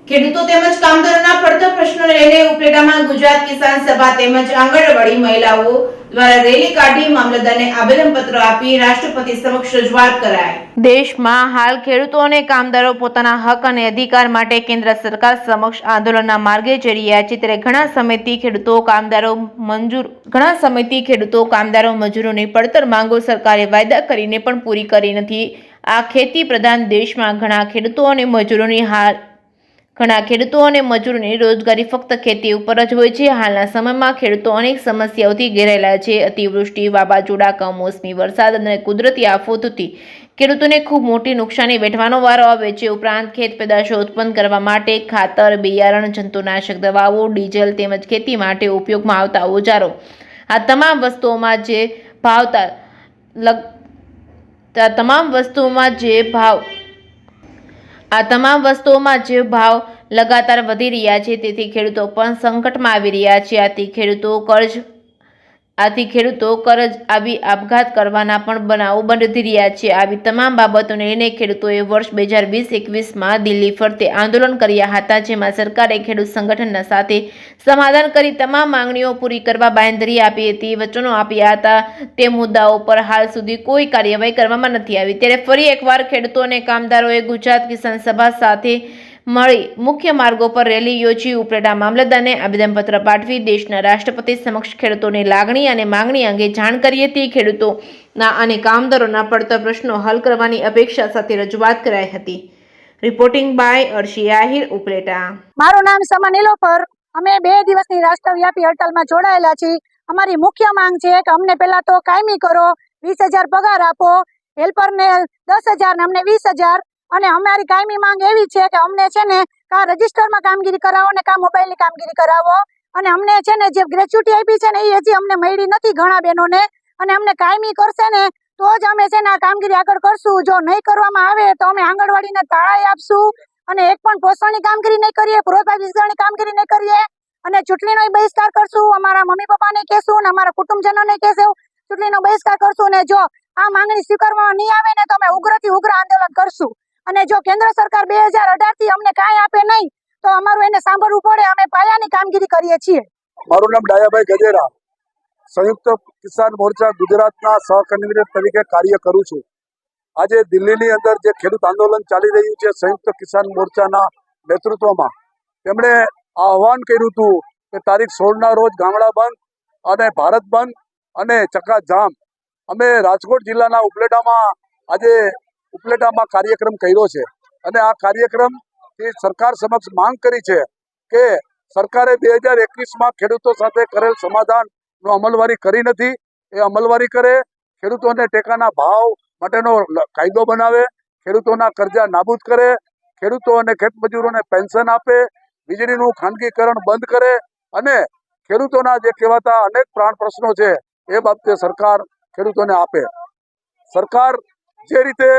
ખેડૂતો તેમજ કામદારોના પડતર પ્રશ્નોને લઈને ઉપલેટામાં ગુજરાત કિસાન સભા તેમજ આંગણવાડી મહિલાઓ દ્વારા રેલી કાઢી મામલતદારને આવેદનપત્ર આપી રાષ્ટ્રપતિ સમક્ષ રજૂઆત કરાઈ। દેશમાં હાલ ખેડૂતો અને કામદારો પોતાના હક અને અધિકાર માટે કેન્દ્ર સરકાર સમક્ષ આંદોલનના માર્ગે જઈ રહ્યા છે, ત્યારે ઘણા સમયથી ખેડૂતો કામદારો મજૂરોની પડતર માંગો સરકારે વાયદા કરીને પણ પૂરી કરી નથી। આ ખેતી પ્રધાન દેશમાં ઘણા ખેડૂતો અને મજૂરોની રોજગારી ફક્ત ખેતી ઉપર જ હોય છે। હાલના સમયમાં ખેડૂતો અનેક સમસ્યાઓથી ઘેરાયેલા છે। અતિવૃષ્ટિ, વાવાઝોડા, કમોસમી વરસાદ અને કુદરતી આફતોથી ખેડૂતોને ખૂબ મોટી નુકસાની વેઠવાનો વારો આવે છે। ઉપરાંત ખેત પેદાશો ઉત્પન્ન કરવા માટે ખાતર, બિયારણ, જંતુનાશક દવાઓ, ડીઝલ તેમજ ખેતી માટે ઉપયોગમાં આવતા ઓજારો આ તમામ વસ્તુઓમાં જે ભાવ લગાતાર વધી રહ્યા છે, તેથી ખેડૂતો પણ સંકટમાં આવી રહ્યા છે। આથી ખેડૂતો કરજ આવી આપઘાત કરવાના પણ બનાવો વધી રહ્યા છે। આવી તમામ બાબતોને લઈને ખેડૂતોએ વર્ષ 2020-21માં દિલ્હી ફરતે આંદોલન કર્યા હતા, જેમાં સરકારે ખેડૂત સંગઠનના સાથે સમાધાન કરી તમામ માંગણીઓ પૂરી કરવા બાંહેધરી આપી હતી, વચનો આપ્યા હતા। તે મુદ્દાઓ પર હાલ સુધી કોઈ કાર્યવાહી કરવામાં નથી આવી। ત્યારે ફરી એકવાર ખેડૂતો અને કામદારોએ ગુજરાત કિસાન સભા સાથે મળી મુખ્ય માર્ગો પર રેલી યોજી ઉપલેટા મામલતદારને આવેદનપત્ર પાઠવી દેશના રાષ્ટ્રપતિ સમક્ષ ખેડૂતોની લાગણી અને માંગણી અંગે જાણ કરી હતી। ખેડૂતોના અને કામદારોના પડતર પ્રશ્નો હલ કરવાની અપેક્ષા સાથે રજૂઆત કરાઈ હતી। Reporting by Arshi Ahir, Upleta. મારું નામ સમા નીલોફર। અમે 2 દિવસની રાષ્ટ્રવ્યાપી હડતાલમાં જોડાયેલા છીએ। અમારી મુખ્ય માંગ છે કે અમને પહેલા તો કાયમી કરો, 20,000 પગાર આપો, હેલ્પરને 10,000 ને અમને 20,000। અને અમારી કાયમી માંગ એવી છે કે અમને છે ને કા રજિસ્ટરમાં કામગીરી કરાવો ને કા મોબાઈલની કામગીરી કરાવો। અને અમને છે ને જે ગ્રેચ્યુટી આપી છે ને એ હજી અમને મળી નથી ઘણા બહેનોને। અને અમને કાયમી કરશે ને તો જ અમે છે ને આ કામગીરી આગળ કરશું। જો નહીં કરવામાં આવે તો અમે આંગણવાડીને તાળાઈ આપશું અને એક પણ પોષણની કામગીરી નહીં કરીએ, પુરવઠા વિસ્તરણની કામગીરી નહીં કરીએ અને ચૂંટણીનો બહિષ્કાર કરશું। અમારા મમ્મી પપ્પાને કહેશું ને અમારા કુટુંબજનોને કહેશું, ચૂંટણીનો બહિષ્કાર કરશું। ને જો આ માંગણી સ્વીકારવામાં નહીં આવે ને તો અમે ઉગ્રથી ઉગ્ર આંદોલન કરશું। અને જો કેન્દ્ર સરકાર 2018થી અમને કાંઈ આપે નહીં તો અમારું એને સાંભળવું પડે। અમે પાયાની કામગીરી કરીએ છીએ। મારું નામ ડાયાભાઈ ગજેરા, સંયુક્ત કિસાન મોરચા ગુજરાતના સહકન્વીનર તરીકે કાર્ય કરું છું। આજે દિલ્હીની અંદર જે ખેડૂત આંદોલન ચાલી રહ્યું છે સંયુક્ત કિસાન મોરચાના નેતૃત્વમાં, તેમણે આહવાન કર્યું હતું કે તારીખ 16ના રોજ ગામડા બંધ અને ભારત બંધ અને ચક્કાજામ। અમે રાજકોટ જિલ્લાના ઉપલેટામાં કાર્યક્રમ કર્યો છે અને આ કાર્યક્રમથી સરકાર સમક્ષ માંગ કરી છે કે સરકારે 2021માં ખેડૂતો સાથે કરેલ સમાધાનનો અમલવારી કરી નથી, એ અમલવારી કરે, ખેડૂતોને ટેકાના ભાવ માટેનો કાયદો બનાવે, ખેડૂતોના કરજા નાબૂદ કરે, ખેડૂતો અને ખેતમજૂરોને પેન્શન આપે, વીજળીનું ખાનગીકરણ બંધ કરે અને ખેડૂતોના જે કહેવાતા અનેક પ્રાણ પ્રશ્નો છે એ બાબતે સરકાર ખેડૂતોને આપે। સરકાર જે રીતે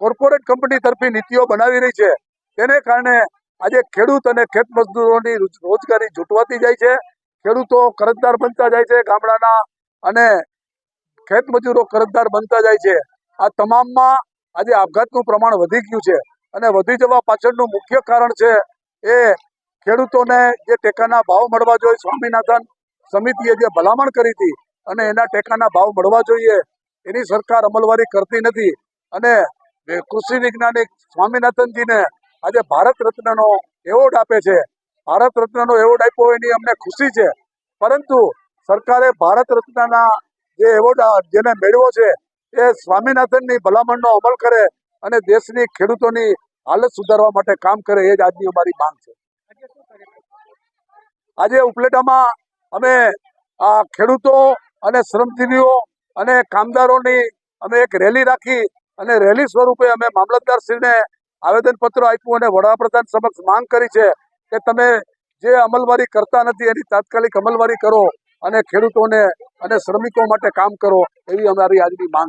કોર્પોરેટ કંપની તરફી નીતિઓ બનાવી રહી છે તેને કારણે આજે ખેડૂત અને ખેત મજદૂરોની રોજગારી જૂટવાતી જાય છે। ખેડૂતો કરજદાર બનતા જાય છે ગામડાના અને ખેત મજૂરો કરજદાર બનતા જાય છે। આ તમામમાં આજે આપઘાતનું પ્રમાણ વધી ગયું છે અને વધી જવા પાછળનું મુખ્ય કારણ છે એ ખેડૂતોને જે ટેકાના ભાવ મળવા જોઈએ, સ્વામિનાથન સમિતિએ જે ભલામણ કરી હતી અને એના ટેકાના ભાવ મળવા જોઈએ એની સરકાર અમલવારી કરતી નથી। અને કૃષિ વૈજ્ઞાનિક સ્વામિનાથનજીને આજે ભારત રત્નનો એવોર્ડ આપે છે। ભારત રત્નનો એવોર્ડ આપ્યો એની અમને ખુશી છે, પરંતુ સરકારે ભારત રત્નના જે એવોર્ડ જેને મેળવ્યો છે એ સ્વામિનાથનની ભલામણનો અમલ કરે અને દેશની ખેડૂતોની હાલત સુધારવા માટે કામ કરે, એ જ આજની અમારી માંગ છે। આજે ઉપલેટામાં અમે આ ખેડૂતો અને શ્રમજીવીઓ અને કામદારોની અમે એક રેલી રાખી અને રેલી સ્વરૂપે અમે મામલતદારશ્રીને આવેદનપત્ર આપ્યું અને વડાપ્રધાન સમક્ષ માંગ કરી છે કે તમે જે અમલવારી કરતા નથી એની તાત્કાલિક અમલવારી કરો અને ખેડૂતોને અને શ્રમિકો માટે કામ કરો, એવી અમારી આજની માંગ